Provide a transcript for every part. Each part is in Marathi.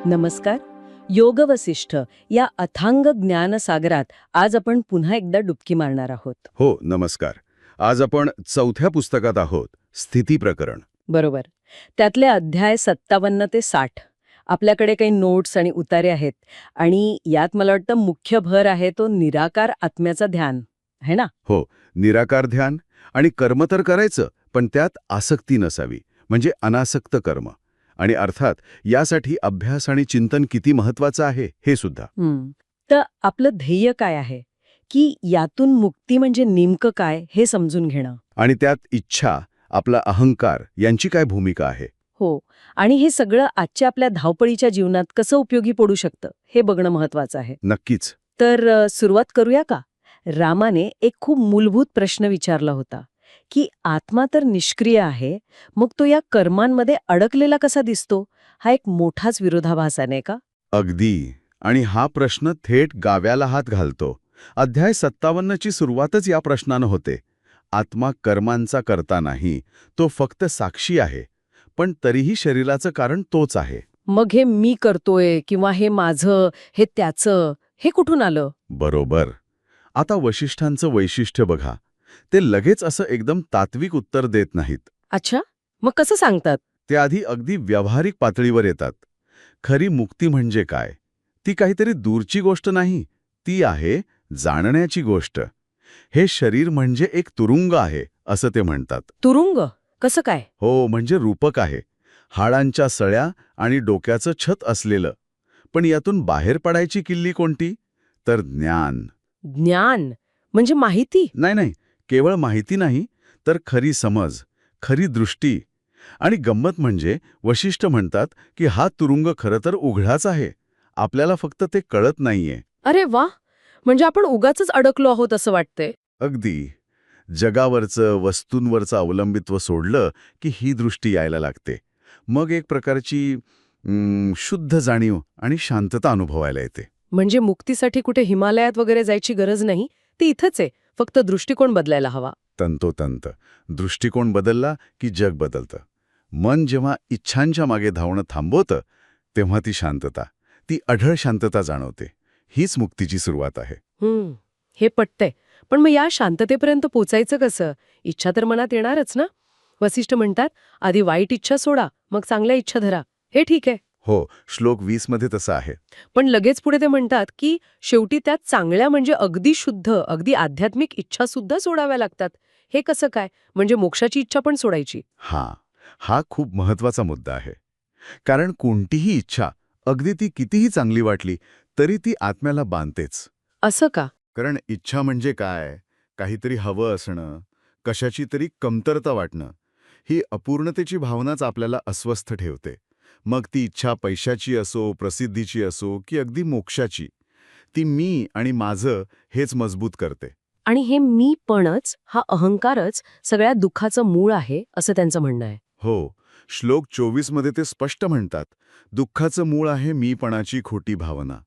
नमस्कार. योग वसिष्ठ या अथांग ज्ञानसागरात आज आपण पुन्हा एकदा डुबकी मारणार आहोत. हो, नमस्कार. आज आपण 4थ्या पुस्तकात आहोत, स्थिती प्रकरण. बरोबर. त्यातले अध्याय 57 ते 60. आपल्याकडे काही नोट्स आणि उतारे आहेत आणि यात मला वाटतं मुख्य भर आहे तो निराकार आत्म्याचा ध्यान, है ना? हो, निराकार ध्यान आणि कर्म तर करायचं, पण त्यात आसक्ती नसावी, म्हणजे अनासक्त कर्म. आणि अर्थात यासाठी अभ्यास आणि चिंतन किती महत्वाचं आहे हे सुद्धा. तर आपलं ध्येय काय आहे की यातून मुक्ती म्हणजे नेमकं काय हे समजून घेणं. आणि त्यात इच्छा, आपला अहंकार यांची काय भूमिका आहे. हो, आणि हे सगळं आजच्या आपल्या धावपळीच्या जीवनात कसं उपयोगी पडू शकतं हे बघणं महत्वाचं आहे. नक्कीच. तर सुरुवात करूया का? रामाने एक खूप मूलभूत प्रश्न विचारला होता की आत्मा तर निष्क्रिय आहे, मग तो या कर्मांमध्ये अडकलेला कसा दिसतो? हा एक मोठाच विरोधाभास आहे, नाही का? अगदी. आणि हा प्रश्न थेट गाव्याला हात घालतो. अध्याय 57ची सुरुवातच या प्रश्नानं होते. आत्मा कर्मांचा करता नाही, तो फक्त साक्षी आहे. पण तरीही शरीराचं कारण तोच आहे. मग हे मी करतोय किंवा हे माझं, हे त्याचं, हे कुठून आलं? बरोबर. आता वशिष्ठांचं वैशिष्ट्य बघा. ते लगेच असं एकदम तात्विक उत्तर देत नाहीत. अच्छा, मग कसं सांगतात? ते आधी अगदी व्यावहारिक पातळीवर येतात. खरी मुक्ती म्हणजे काय? ती काहीतरी दूरची गोष्ट नाही, ती आहे जाणण्याची गोष्ट. हे शरीर म्हणजे एक तुरुंग आहे, असं ते म्हणतात. तुरुंग? कसं काय? हो, म्हणजे रूपक आहे. हाडांच्या सळ्या आणि डोक्याचं छत असलेलं. पण यातून बाहेर पडायची किल्ली कोणती? तर ज्ञान. ज्ञान म्हणजे माहिती? नाही, केवळ माहिती नाही, तर खरी समज, खरी दृष्टी. आणि गंमत म्हणजे वशिष्ठ म्हणतात की हा तुरुंग खरं तर उघडाच आहे. आपल्याला फक्त ते कळत नाहीये. अरे वा, म्हणजे आपण उगाचच अडकलो आहोत असं वाटतंय. अगदी. जगावरचं, वस्तूंवरचं अवलंबित्व सोडलं की ही दृष्टी यायला लागते. मग एक प्रकारची शुद्ध जाणीव आणि शांतता अनुभवायला येते. म्हणजे मुक्तीसाठी कुठे हिमालयात वगैरे जायची गरज नाही, ती इथंच आहे, फक्त दृष्टिकोन बदलायला हवा. तंतोतंत. दृष्टिकोन बदलला की जग बदलतं. मन जेव्हा इच्छांच्या मागे धावणं थांबवतं, तेव्हा ती शांतता, ती अढळ शांतता जाणवते. हीच मुक्तीची सुरुवात आहे. हे पटतंय. पण मग या शांततेपर्यंत पोचायचं कसं? इच्छा तर मनात येणारच ना? वसिष्ठ म्हणतात, आधी वाईट इच्छा सोडा, मग चांगल्या इच्छा धरा. हे ठीक आहे. हो, श्लोक 20 मध्ये तसं आहे. पण लगेच पुढे ते म्हणतात की शेवटी त्यात चांगल्या म्हणजे अगदी शुद्ध, अगदी आध्यात्मिक इच्छा सुद्धा सोडाव्या लागतात. हे कसं काय? म्हणजे मोक्षाची इच्छा पण सोडायची? हा खूप महत्वाचा मुद्दा आहे. कारण कोणतीही इच्छा, अगदी ती कितीही चांगली वाटली, तरी ती आत्म्याला बांधतेच. असं का? कारण इच्छा म्हणजे काय? काहीतरी हवं असणं, कशाची तरी कमतरता वाटणं. ही अपूर्णतेची भावनाच आपल्याला अस्वस्थ ठेवते. मग ती इच्छा पैशाची असो, प्रसिद्धीची असो की अगदी मोक्षाची, ती मी आणि माझं हेच मजबूत करते. आणि हे मीपणच, हा अहंकारच सगळ्या दुःखाचं मूळ आहे, असं त्यांचं म्हणणं आहे. हो, श्लोक 24 मध्ये ते स्पष्ट म्हणतात, दुःखाचं मूळ आहे मीपणाची खोटी भावना.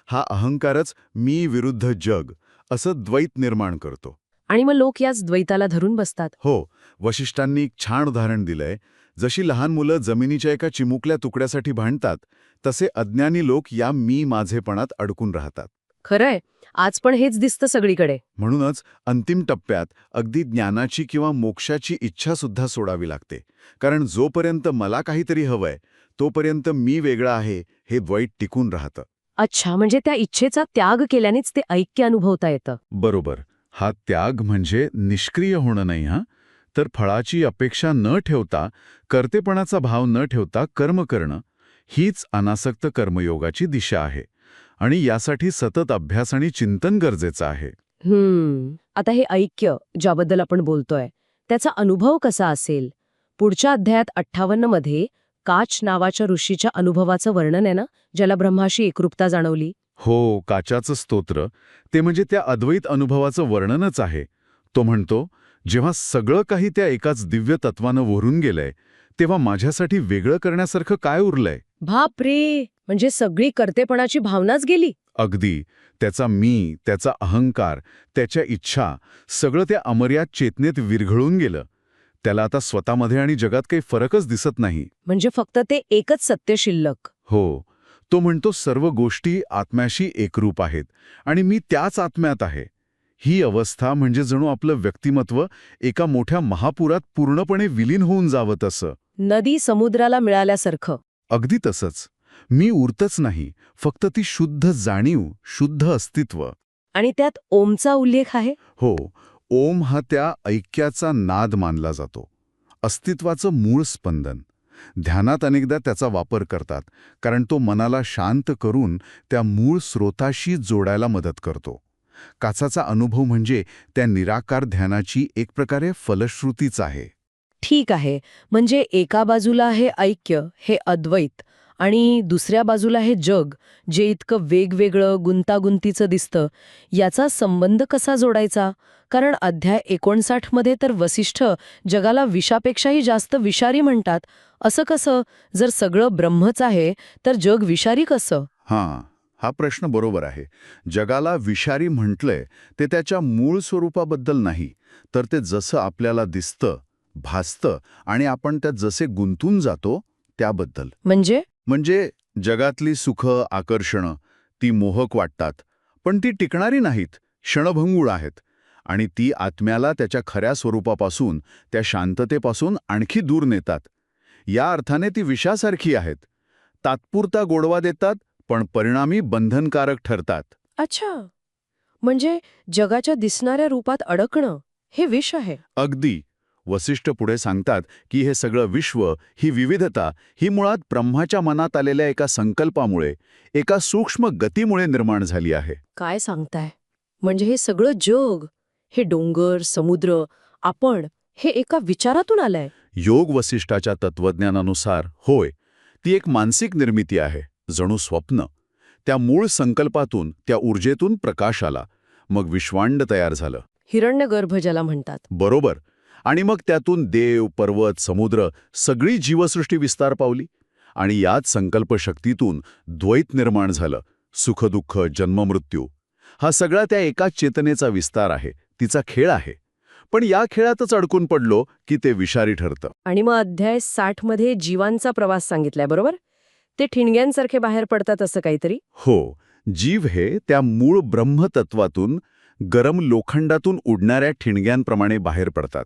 हा अहंकारच मी विरुद्ध जग असं द्वैत निर्माण करतो. आणि मग लोक याच द्वैताला धरून बसतात. हो, वशिष्ठांनी एक छान उदाहरण दिलंय. जशी लहान मुलं जमिनीच्या एका चिमुकल्या तुकड्यासाठी भांडतात, तसे अज्ञानी लोक या मी माझेपणात अडकून राहतात. खरंय, आज पण हेच दिसतं सगळीकडे. म्हणूनच अंतिम टप्प्यात अगदी ज्ञानाची किंवा मोक्षाची इच्छा सुद्धा सोडावी लागते. कारण जोपर्यंत मला काहीतरी हवंय, तोपर्यंत मी वेगळा आहे हे द्वैत टिकून राहतं. अच्छा, म्हणजे त्या इच्छेचा त्याग केल्यानेच ते ऐक्य अनुभवता येतं. बरोबर. हा त्याग म्हणजे निष्क्रिय होणं नाही, तर फळाची अपेक्षा न ठेवता, कर्तेपणाचा भाव न ठेवता कर्म करणं, हीच अनासक्त कर्मयोगाची दिशा आहे. आणि यासाठी सतत अभ्यास आणि चिंतन गरजेचं आहे. आता हे ऐक्य ज्याबद्दल आपण बोलतोय, त्याचा अनुभव कसा असेल? पुढच्या अध्यायात 58 मध्ये काच नावाच्या ऋषीच्या अनुभवाचं वर्णन आहे ना, ज्याला ब्रह्माशी एकरूपता जाणवली. हो, काचाचं स्तोत्र, ते म्हणजे त्या अद्वैत अनुभवाचं वर्णनच आहे. तो म्हणतो, जेव्हा सगळं काही त्या एकाच दिव्य तत्वानं वरून गेलंय, तेव्हा माझ्यासाठी वेगळं करण्यासारखं काय उरलंय? बाप रे, म्हणजे सगळी कर्तेपणाची भावनाच गेली. अगदी. त्याचा मी, त्याचा अहंकार, त्याच्या इच्छा, सगळं त्या अमर्याद चेतनेत विरघळून गेलं. त्याला आता स्वतःमध्ये आणि जगात काही फरकच दिसत नाही. म्हणजे फक्त ते एकच सत्य शिल्लक. हो, तो म्हणतो सर्व गोष्टी आत्म्याशी एकरूप आहेत आणि मी त्याच आत्म्यात आहे. ही अवस्था म्हणजे जणू आपलं व्यक्तिमत्व एका मोठ्या महापुरात पूर्णपणे विलीन होऊन जावं तसं. नदी समुद्राला मिळाल्यासारखं. अगदी तसंच. मी उरतच नाही, फक्त ती शुद्ध जाणीव, शुद्ध अस्तित्व. आणि त्यात ओमचा उल्लेख आहे. हो, ओम हा त्या ऐक्याचा नाद मानला जातो, अस्तित्वाचं मूळ स्पंदन. ध्यानात अनेकदा त्याचा वापर करतात, कारण तो मनाला शांत करून त्या मूळ स्रोताशी जोडायला मदत करतो. काचाचा अनुभव म्हणजे त्या निराकार ध्यानाची एक प्रकारे फलश्रुतीच आहे. ठीक आहे, म्हणजे एका बाजूला आहे ऐक्य, हे अद्वैत, आणि दुसऱ्या बाजूला हे जग, जे इतकं वेगवेगळं गुंतागुंतीचं दिसतं. याचा संबंध कसा जोडायचा? कारण अध्याय 59 मध्ये तर वसिष्ठ जगाला विषापेक्षाही जास्त विषारी म्हणतात. असं कसं? जर सगळं ब्रह्मच आहे तर जग विषारी कसं? हा प्रश्न बरोबर आहे. जगाला विषारी म्हटलंय ते त्याच्या मूळ स्वरूपाबद्दल नाही, तर ते जसं आपल्याला दिसतं, भासतं आणि आपण त्यात जसे गुंतून जातो त्याबद्दल. म्हणजे जगातली सुख, आकर्षणं ती मोहक वाटतात, पण ती टिकणारी नाहीत, क्षणभंगूळ आहेत. आणि ती आत्म्याला त्याच्या खऱ्या स्वरूपापासून, त्या शांततेपासून आणखी दूर नेतात. या अर्थाने ती विषासारखी आहेत. तात्पुरता गोडवा देतात, पण परिणामी बंधनकारक ठरतात. अच्छा, म्हणजे जगाच्या दिसणाऱ्या रूपात अडकणं हे विष आहे. अगदी. वसिष्ठ पुढे सांगतात की हे सगळं विश्व, ही विविधता, ही मुळात ब्रह्माच्या मनात आलेल्या एका संकल्पामुळे, एका सूक्ष्म गतीमुळे निर्माण झाली आहे. काय सांगताय? म्हणजे हे सगळं जग, हे डोंगर, समुद्र, आपण, हे एका विचारातून आलंय? योग वसिष्ठाच्या तत्वज्ञानानुसार होय, ती एक मानसिक निर्मिती आहे, जणू स्वप्न. त्या मूळ संकल्पातून, त्या ऊर्जेतून प्रकाश आला, मग विश्वांड तयार झालं. हिरण्यगर्भ ज्याला म्हणतात. बरोबर. आणि मग त्यातून देव, पर्वत, समुद्र, सगळी जीवसृष्टी विस्तार पावली. आणि याच संकल्पशक्तीतून द्वैत निर्माण झालं. सुखदुःख, जन्ममृत्यू, हा सगळा त्या एका चेतनेचा विस्तार आहे, तिचा खेळ आहे. पण या खेळातच अडकून पडलो की ते विषारी ठरतं. आणि मग अध्याय 60 मध्ये जीवांचा प्रवास सांगितलाय, बरोबर? ते ठिणग्यांसारखे बाहेर पडतात असं काहीतरी? हो, जीव हे त्या मूळ ब्रह्मतत्वातून, गरम लोखंडातून उडणाऱ्या ठिणग्यांप्रमाणे बाहेर पडतात.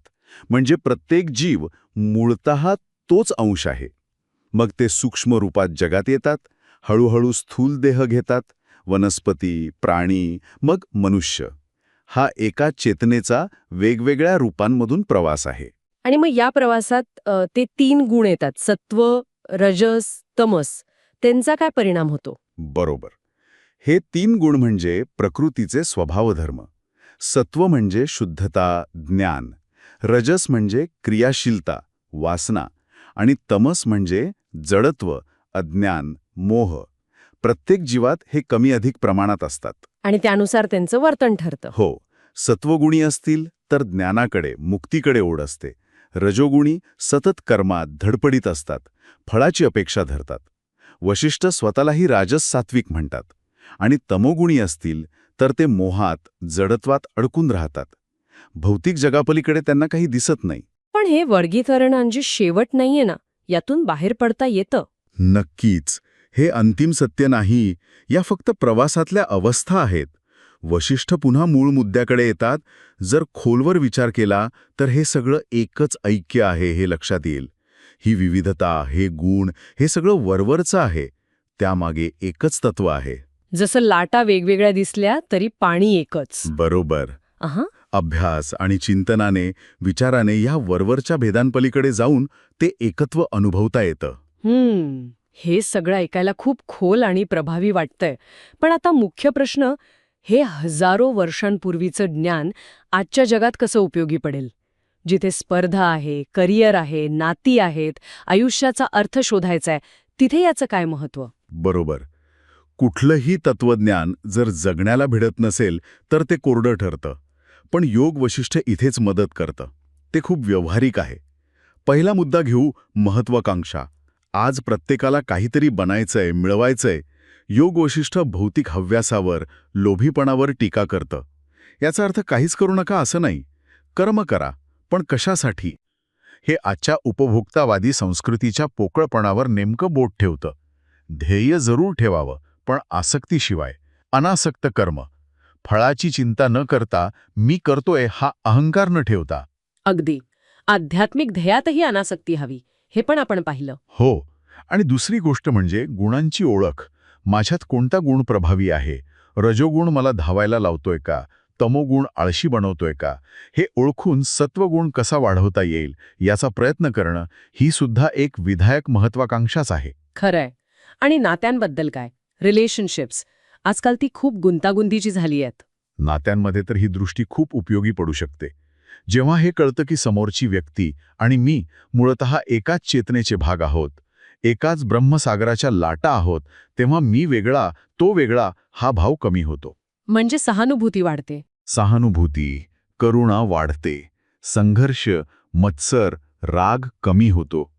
म्हणजे प्रत्येक जीव मूळतः तोच अंश आहे. मग ते सूक्ष्म रूपात जगात येतात, हळूहळू स्थूल देह घेतात, वनस्पती, प्राणी, मग मनुष्य. हा एका चेतनेचा वेगवेगळ्या रूपांमधून प्रवास आहे. आणि मग या प्रवासात ते 3 गुण येतात, सत्व, रजस, तमस. त्यांचा काय परिणाम होतो? बरोबर. हे 3 गुण म्हणजे प्रकृतीचे स्वभावधर्म. सत्व म्हणजे शुद्धता, ज्ञान. रजस म्हणजे क्रियाशीलता, वासना. आणि तमस म्हणजे जडत्व, अज्ञान, मोह. प्रत्येक जीवात हे कमी अधिक प्रमाणात असतात. आणि त्यानुसार त्यांचं वर्तन ठरतं. हो, सत्वगुणी असतील तर ज्ञानाकडे, मुक्तीकडे ओढ असते. रजोगुणी सतत कर्मात, धडपडीत असतात, फळाची अपेक्षा धरतात. वशिष्ठ स्वतःलाही राजस सात्विक म्हणतात. आणि तमोगुणी असतील तर ते मोहात, जडत्वात अडकून राहतात. भौतिक जगापलीकडे त्यांना काही दिसत नाही. पण हे वर्गीकरणांची शेवट नाहीये ना, यातून बाहेर पडता येतं. नक्कीच. हे अंतिम सत्य नाही, या फक्त प्रवासातल्या अवस्था आहेत. वशिष्ठ पुन्हा मूळ मुद्द्याकडे येतात. जर खोलवर विचार केला तर हे सगळं एकच ऐक्य आहे हे लक्षात येईल. ही विविधता, हे गुण, हे सगळं वरवरचं आहे. त्यामागे एकच तत्व आहे. जसं लाटा वेगवेगळ्या दिसल्या तरी पाणी एकच. बरोबर. अभ्यास आणि चिंतनाने, विचाराने या वरवरच्या भेदांपलीकडे जाऊन ते एकत्व अनुभवता येतं. हे सगळं ऐकायला खूप खोल आणि प्रभावी वाटतंय. पण आता मुख्य प्रश्न, हे हजारो वर्षांपूर्वीचं ज्ञान आजच्या जगात कसं उपयोगी पडेल? जिथे स्पर्धा आहे, करिअर आहे, नाती आहेत, आयुष्याचा अर्थ शोधायचा आहे, तिथे याचं काय महत्त्व? बरोबर. कुठलंही तत्वज्ञान जर जगण्याला भिडत नसेल तर ते कोरडं ठरतं. पण योग वशिष्ठ इथेच मदत करतं. ते खूप व्यावहारिक आहे. पहिला मुद्दा घेऊ, महत्वाकांक्षा. आज प्रत्येकाला काहीतरी बनायचंय, मिळवायचंय. योग वशिष्ठ भौतिक हव्यासावर, लोभीपणावर टीका करतं. याचा अर्थ काहीच करू नका असं नाही. कर्म करा, पण कशासाठी? हे आजच्या उपभोक्तावादी संस्कृतीच्या पोकळपणावर नेमकं बोट ठेवतं. ध्येय जरूर ठेवावं, पण आसक्तीशिवाय. अनासक्त कर्म. फळाची चिंता न करता मी करतोय हा अहंकार न ठेवता. अगदी. आध्यात्मिक ध्येयातही अनासक्ती हवी, हे पण आपण पाहिलं. हो. आणि दुसरी गोष्ट म्हणजे गुणांची ओळख. माझ्यात कोणता गुण प्रभावी आहे? रजोगुण मला धावायला लावतोय का? तमोगुण आळशी बनवतोय का? हे ओळखून सत्वगुण कसा वाढवता येईल याचा प्रयत्न करणं ही सुद्धा एक विधायक महत्वाकांक्षाच आहे. खरंय. आणि नात्यांबद्दल काय? रिलेशनशिप्स. आजकाल ती खूप गुंतागुंतीची झाली आहेत. नात्यांमध्ये तर ही दृष्टी खूप उपयोगी पडू शकते. जेव्हा हे कळतं की समोरची व्यक्ती आणि मी मूळतः एकाच चेतनेचे भाग आहोत, एकाच ब्रह्मसागराच्या लाटा आहोत, तेव्हा मी वेगळा, तो वेगळा हा भाव कमी होतो. म्हणजे सहानुभूती वाढते. सहानुभूती, करुणा वाढते. संघर्ष, मत्सर, राग कमी होतो.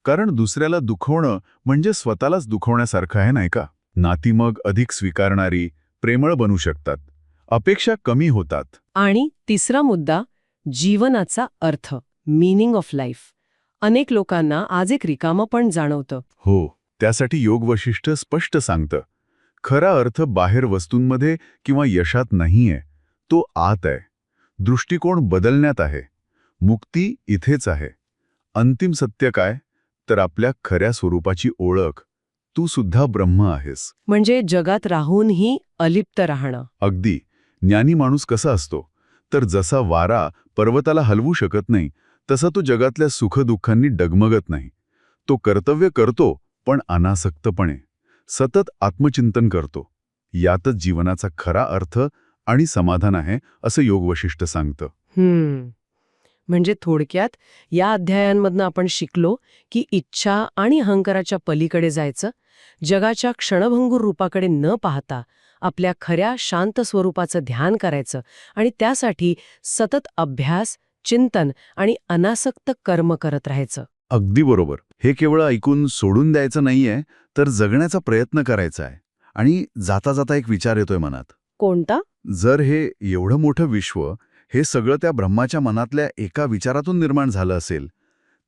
कारण दुसऱ्याला दुखवणं म्हणजे स्वतःलाच दुखवण्यासारखं आहे, नाही का? नाती मग अधिक स्वीकारणारी, प्रेमळ बनू शकतात. अपेक्षा कमी होतात. आणि तिसरा मुद्दा, जीवनाचा अर्थ, मीनिंग ऑफ लाईफ. अनेक लोकांना आज एक रिकामं पण जाणवतं. हो, त्यासाठी योग वैशिष्ट्य स्पष्ट सांगतं. खरा अर्थ बाहेर वस्तूंमध्ये किंवा यशात नाहीये, तो आत आहे. दृष्टिकोन बदलण्यात आहे. मुक्ती इथेच आहे. अंतिम सत्य काय? तर आपल्या खऱ्या स्वरूपाची ओळख. तू सुद्धा ब्रह्म आहेस. म्हणजे जगात राहूनही अलिप्त राहणं. अगदी. ज्ञानी माणूस कसा असतो? तर जसा वारा पर्वताला हलवू शकत नाही, तसा तो जगातल्या सुखदुःखांनी डगमगत नाही. तो कर्तव्य करतो, पण अनासक्तपणे. सतत आत्मचिंतन करतो. यातच जीवनाचा खरा अर्थ आणि समाधान आहे, असं योग वैशिष्ट्य सांगतं. म्हणजे थोडक्यात या अध्यायांमधनं आपण शिकलो की इच्छा आणि अहंकाराच्या पलीकडे जायचं, जगाच्या क्षणभंगूर रूपाकडे न पाहता आपल्या खऱ्या शांत स्वरूपाचं ध्यान करायचं आणि त्यासाठी सतत अभ्यास, चिंतन आणि अनासक्त कर्म करत राहायचं. अगदी बरोबर. हे केवळ ऐकून सोडून द्यायचं नाहीये, तर जगण्याचा प्रयत्न करायचा आहे. आणि जाता जाता एक विचार येतोय मनात. कोणता? जर हे एवढं मोठं विश्व, हे सगळं त्या ब्रह्माच्या मनातल्या एका विचारातून निर्माण झालं असेल,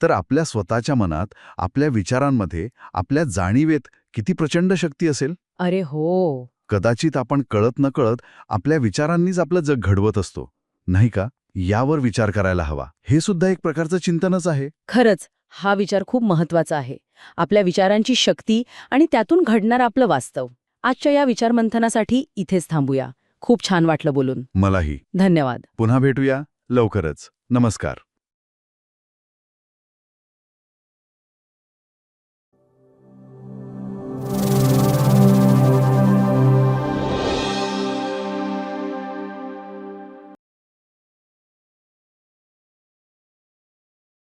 तर आपल्या स्वतःच्या मनात, आपल्या विचारांमध्ये, आपल्या जाणीवेत किती प्रचंड शक्ती असेल? अरे हो. कदाचित आपण कळत नकळत आपल्या विचारांनीच आपलं जग घडवत असतो, नाही का? यावर विचार करायला हवा. हे सुद्धा एक प्रकारचं चिंतनच आहे. खरंच, हा विचार खूप महत्वाचा आहे. आपल्या विचारांची शक्ती आणि त्यातून घडणारं आपलं वास्तव. आजच्या या विचारमंथनासाठी इथेच थांबूया. खूप छान वाटलं बोलून. मलाही. धन्यवाद. पुन्हा भेटूया लवकरच. नमस्कार.